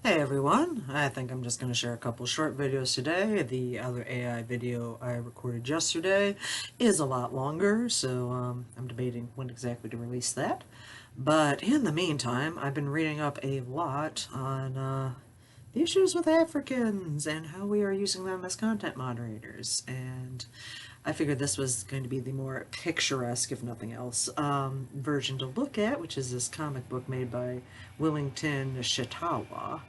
Hey everyone, I think I'm just going to share a couple short videos today. The other AI video I recorded yesterday is a lot longer, so I'm debating when exactly to release that. But in the meantime, I've been reading up a lot on the issues with Africans and how we are using them as content moderators. And I figured this was going to be the more picturesque, if nothing else, version to look at, which is this comic book made by Wilington Shitawa.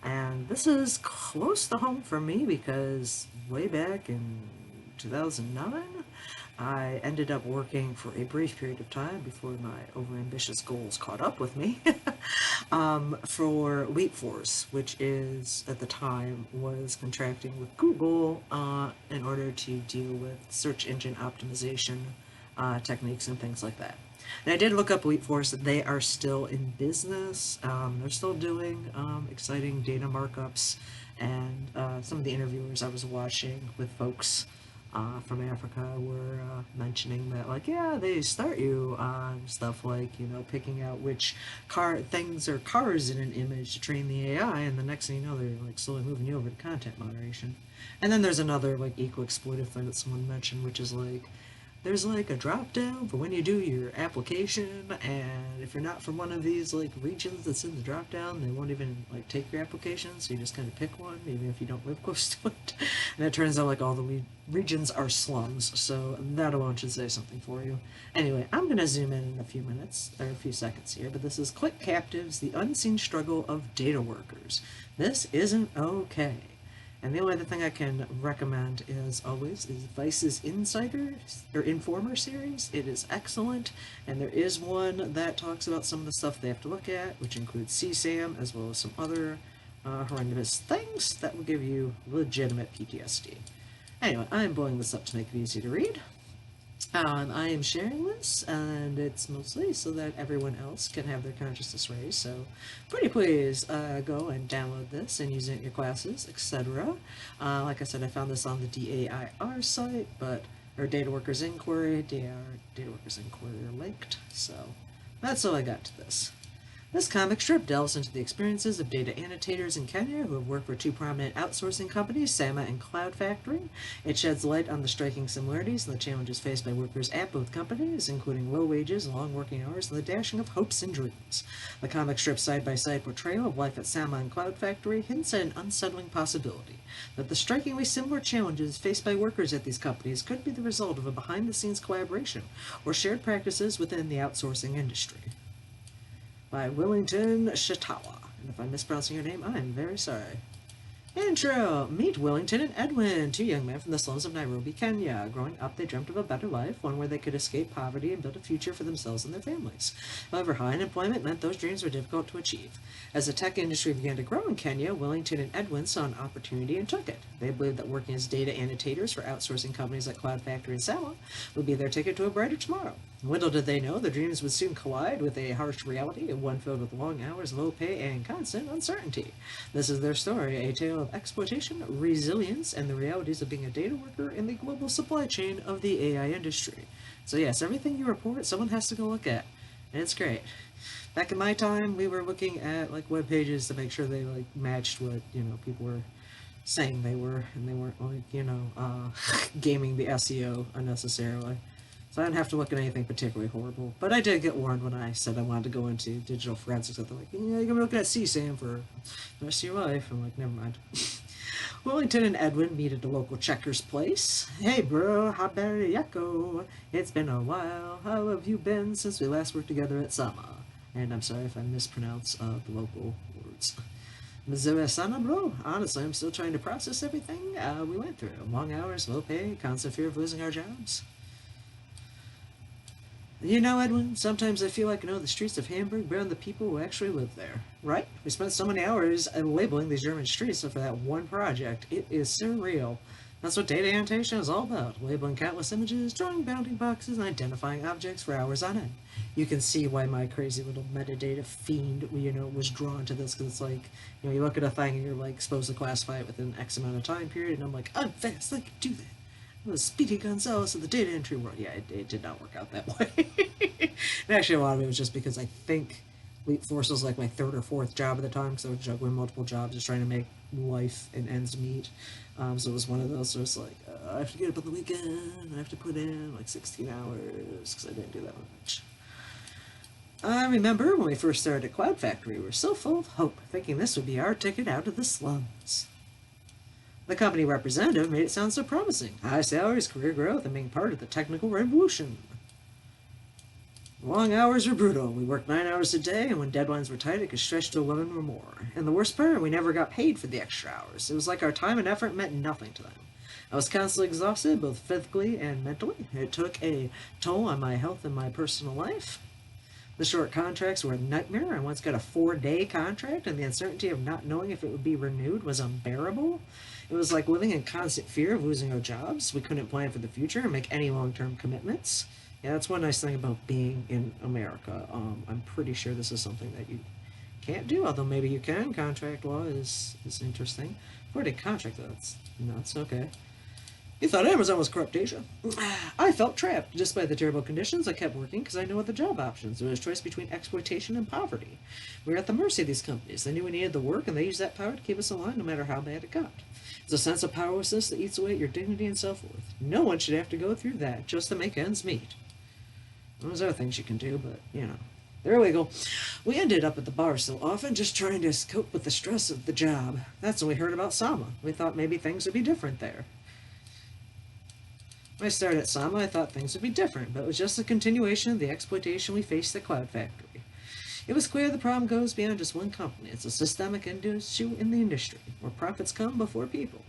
And this is close to home for me because way back in 2009, I ended up working for a brief period of time before my overambitious goals caught up with me for Wheat Force, which is at the time was contracting with Google in order to deal with search engine optimization techniques and things like that. And I did look up Wheat Force. They are still in business. They're still doing exciting data markups, and some of the interviewers I was watching with folks from Africa were mentioning that, like, yeah, they start you on stuff like, picking out which things are cars in an image to train the AI, and the next thing you know, they're like slowly moving you over to content moderation. And then there's another like eco exploitive thing that someone mentioned, which is like there's like a drop down for when you do your application, and if you're not from one of these like regions that's in the drop down, they won't even like take your application, so you just kind of pick one even if you don't live close to it. And it turns out like all the regions are slums, so that alone should say something for you. Anyway, I'm gonna zoom in a few minutes or a few seconds here, but this is Click Captives: The Unseen Struggle of Data Workers. This isn't okay. And the only other thing I can recommend, as always, is Vice's Insider or Informer series. It is excellent, and there is one that talks about some of the stuff they have to look at, which includes CSAM as well as some other horrendous things that will give you legitimate PTSD. Anyway, I'm blowing this up to make it easy to read. I am sharing this, and it's mostly so that everyone else can have their consciousness raised. So, pretty please go and download this and use it in your classes, etc. Like I said, I found this on the DAIR site, or Data Workers Inquiry. Data Workers Inquiry are linked. So, that's all I got to this. This comic strip delves into the experiences of data annotators in Kenya who have worked for two prominent outsourcing companies, Sama and Cloud Factory. It sheds light on the striking similarities and the challenges faced by workers at both companies, including low wages, long working hours, and the dashing of hopes and dreams. The comic strip's side-by-side portrayal of life at Sama and Cloud Factory hints at an unsettling possibility that the strikingly similar challenges faced by workers at these companies could be the result of a behind-the-scenes collaboration or shared practices within the outsourcing industry. By Wilington Shitawa. And if I'm mispronouncing your name, I am very sorry. Intro! Meet Wilington and Edwin, two young men from the slums of Nairobi, Kenya. Growing up, they dreamt of a better life, one where they could escape poverty and build a future for themselves and their families. However, high unemployment meant those dreams were difficult to achieve. As the tech industry began to grow in Kenya, Wilington and Edwin saw an opportunity and took it. They believed that working as data annotators for outsourcing companies like Cloud Factory and Sama would be their ticket to a brighter tomorrow. Little did they know, their dreams would soon collide with a harsh reality, one filled with long hours, low pay, and constant uncertainty. This is their story, a tale of exploitation, resilience, and the realities of being a data worker in the global supply chain of the AI industry. So yes, everything you report, someone has to go look at, and it's great. Back in my time, we were looking at like web pages to make sure they like matched what people were saying they were, and they weren't like gaming the SEO unnecessarily. So I didn't have to look at anything particularly horrible. But I did get warned when I said I wanted to go into digital forensics. They're like, yeah, you're going to be looking at CSAM for the rest of your life. I'm like, never mind. Wellington and Edwin meet at a local Checkers place. Hey bro, how about Yako? It's been a while. How have you been since we last worked together at Sama? And I'm sorry if I mispronounce the local words. Missouri Sana, bro. Honestly, I'm still trying to process everything we went through. Long hours, low pay, constant fear of losing our jobs. You know, Edwin, sometimes I feel like I know the streets of Hamburg better than the people who actually live there. Right? We spent so many hours labeling these German streets for that one project. It is surreal. That's what data annotation is all about. Labeling countless images, drawing bounding boxes, and identifying objects for hours on end. You can see why my crazy little metadata fiend, was drawn to this, because it's like, you look at a thing and you're like supposed to classify it within X amount of time period, and I'm like, I'm fast, I can do that. Was Speedy Gonzales of the data entry world. Yeah, it did not work out that way. And actually, a lot of it was just because I think Elite Force was like my third or fourth job at the time because I was juggling multiple jobs, just trying to make life and ends meet. So it was one of those. So it's like I have to get up on the weekend. I have to put in like 16 hours because I didn't do that much. I remember when we first started at Cloud Factory, we were so full of hope, thinking this would be our ticket out of the slums. The company representative made it sound so promising. High salaries, career growth, and being part of the technical revolution. Long hours were brutal. We worked 9 hours a day, and when deadlines were tight, it could stretch to 11 or more. And the worst part, we never got paid for the extra hours. It was like our time and effort meant nothing to them. I was constantly exhausted, both physically and mentally. It took a toll on my health and my personal life. The short contracts were a nightmare. I once got a 4-day contract, and the uncertainty of not knowing if it would be renewed was unbearable. It was like living in constant fear of losing our jobs. We couldn't plan for the future or make any long-term commitments. Yeah, that's one nice thing about being in America. I'm pretty sure this is something that you can't do, although maybe you can. Contract law is interesting. 4-day contract, though, that's nuts. Okay. You thought Amazon was corrupt, Asia. I felt trapped. Despite the terrible conditions, I kept working because I knew what the job options. There was a choice between exploitation and poverty. We were at the mercy of these companies. They knew we needed the work, and they used that power to keep us alive no matter how bad it got. It's a sense of powerlessness that eats away at your dignity and self-worth. No one should have to go through that just to make ends meet. Well, there's other things you can do, but, you know, they're illegal. We ended up at the bar so often just trying to cope with the stress of the job. That's when we heard about Sama. We thought maybe things would be different there. When I started at Sama, I thought things would be different, but it was just a continuation of the exploitation we faced at Cloud Factory. It was clear the problem goes beyond just one company. It's a systemic issue in the industry, where profits come before people.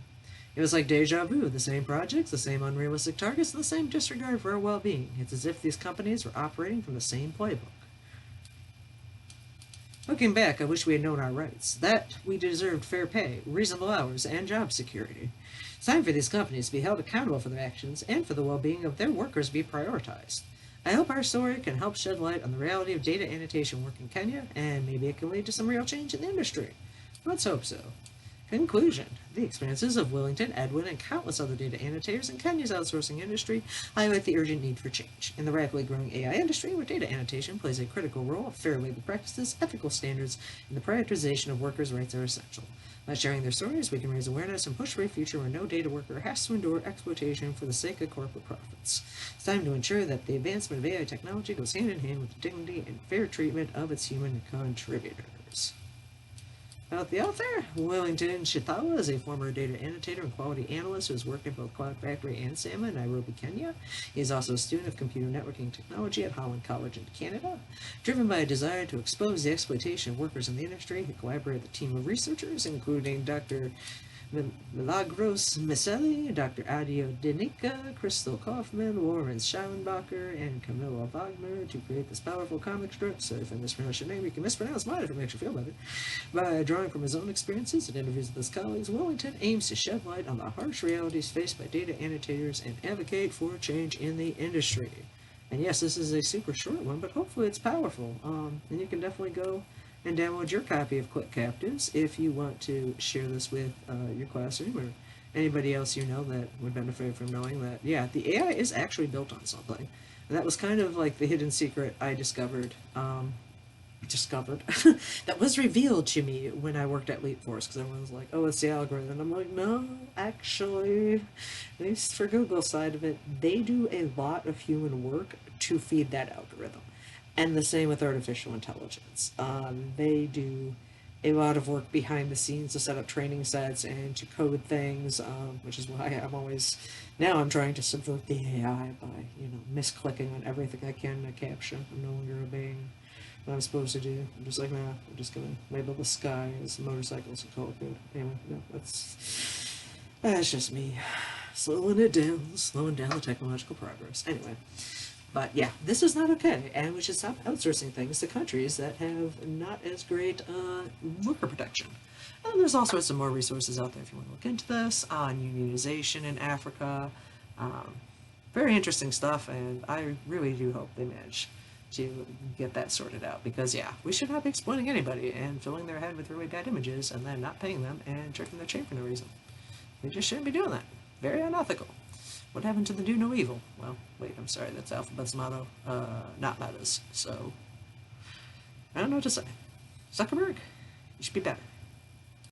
It was like deja vu, the same projects, the same unrealistic targets, and the same disregard for our well-being. It's as if these companies were operating from the same playbook. Looking back, I wish we had known our rights, that we deserved fair pay, reasonable hours, and job security. It's time for these companies to be held accountable for their actions and for the well-being of their workers be prioritized. I hope our story can help shed light on the reality of data annotation work in Kenya, and maybe it can lead to some real change in the industry. Let's hope so. Conclusion. The experiences of Wilington, Edwin, and countless other data annotators in Kenya's outsourcing industry highlight the urgent need for change. In the rapidly growing AI industry, where data annotation plays a critical role, fair labor practices, ethical standards, and the prioritization of workers' rights are essential. By sharing their stories, we can raise awareness and push for a future where no data worker has to endure exploitation for the sake of corporate profits. It's time to ensure that the advancement of AI technology goes hand in hand with the dignity and fair treatment of its human contributors. About the author, Wilington Shitawa is a former data annotator and quality analyst who has worked at both Cloud Factory and SAMA in Nairobi, Kenya. He is also a student of computer networking technology at Holland College in Canada. Driven by a desire to expose the exploitation of workers in the industry, he collaborated with a team of researchers, including Dr. Milagros Miseli, Dr. Adio Denica, Crystal Kaufman, Warren Schallenbacher, and Camilla Wagner to create this powerful comic strip. So if I mispronounce your name, you can mispronounce mine if it makes you feel better. By drawing from his own experiences and interviews with his colleagues, Wilington aims to shed light on the harsh realities faced by data annotators and advocate for change in the industry. And yes, this is a super short one, but hopefully it's powerful. And you can definitely go and download your copy of Click Captives if you want to share this with your classroom or anybody else you know that would benefit from knowing that, yeah, the AI is actually built on something. And that was kind of like the hidden secret I discovered, that was revealed to me when I worked at Leap Force, because everyone's like, oh, it's the algorithm. And I'm like, no, actually, at least for Google's side of it, they do a lot of human work to feed that algorithm. And the same with artificial intelligence. They do a lot of work behind the scenes to set up training sets and to code things, which is why now I'm trying to subvert the AI by, misclicking on everything I can in a caption. I'm no longer obeying what I'm supposed to do. I'm just like, nah, I'm just gonna label the sky as motorcycles and call it good. Anyway, no, that's just me slowing down the technological progress. Anyway. But yeah, this is not okay, and we should stop outsourcing things to countries that have not as great worker protection. And there's all sorts of more resources out there if you want to look into this, on unionization in Africa. Very interesting stuff, and I really do hope they manage to get that sorted out, because yeah, we should not be exploiting anybody and filling their head with really bad images and then not paying them and tricking their chain for no reason. We just shouldn't be doing that. Very unethical. What happened to the do no evil? Well, wait, I'm sorry, that's Alphabet's motto, not Meta's, so I don't know what to say. Zuckerberg, you should be better.